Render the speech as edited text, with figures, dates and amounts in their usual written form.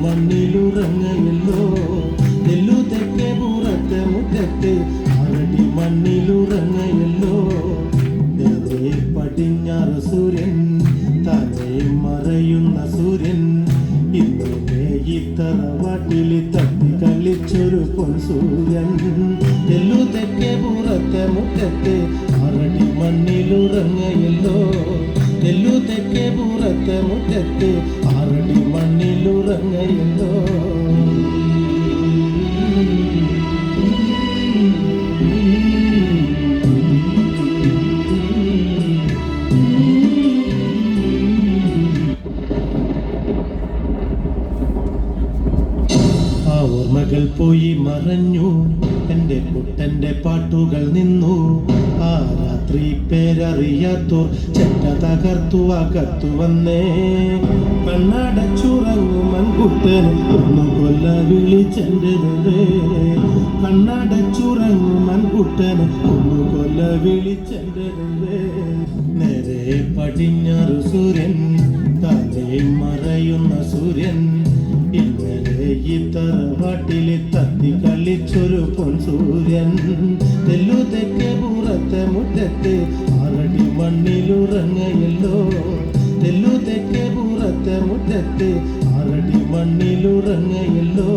മണ്ണിലുറങ്ങയല്ലോ. നെല്ലു തെക്കേ പുറത്തെ മുറ്റത്ത് ആറടി മണ്ണിലുറങ്ങയല്ലോ. നേരെ പടിഞ്ഞാറ് സൂര്യൻ താഴെ മറയുന്ന സൂര്യൻ ഇന്നലെ ഈ തറവാട്ടിൽ തട്ടി കളിച്ചൊരു പൊൻസൂര്യൻ. നെല്ലു തെക്കേ പുറത്തെ മുറ്റത്ത് ആറടി മണ്ണിലുറങ്ങയല്ലോ. നെല്ലു തെക്കേ പുറത്തെ മുറ്റത്ത് ആറടി മണ്ണിലുറങ്ങയല്ലോ. ഓർമ്മകൾ പോയി മറഞ്ഞു, എൻ്റെ കുട്ടൻ്റെ പാട്ടുകൾ നിന്നു. ആ രാത്രി പേരറിയാത്തോർ ചെറ്റ തകർത്തു അകത്തു വന്നേ. കണ്ണടച്ചുറങ്ങും മൺകുട്ടന് ഒന്നു കൊല്ല വിളിച്ചെൻ്റെ. കണ്ണടച്ചുറങ്ങും മൺകുട്ടന് ഒന്നു കൊല്ല വിളിച്ചെൻ്റെ. നേരെ പടിഞ്ഞാറ് സൂര്യൻ താഴെ മറയുന്ന സൂര്യൻ ഇന്നലെ ഈ തറവാട്ടിൽ തത്തി കളിച്ചൊരു പൊൻസൂര്യൻ. നെല്ലു തെക്കേ പുറത്തെ മുറ്റത്ത് ആറടി മണ്ണിലുറങ്ങയല്ലോ. നെല്ലു തെക്കേ പുറത്തെ മുറ്റത്ത് ആറടി മണ്ണിലുറങ്ങയല്ലോ.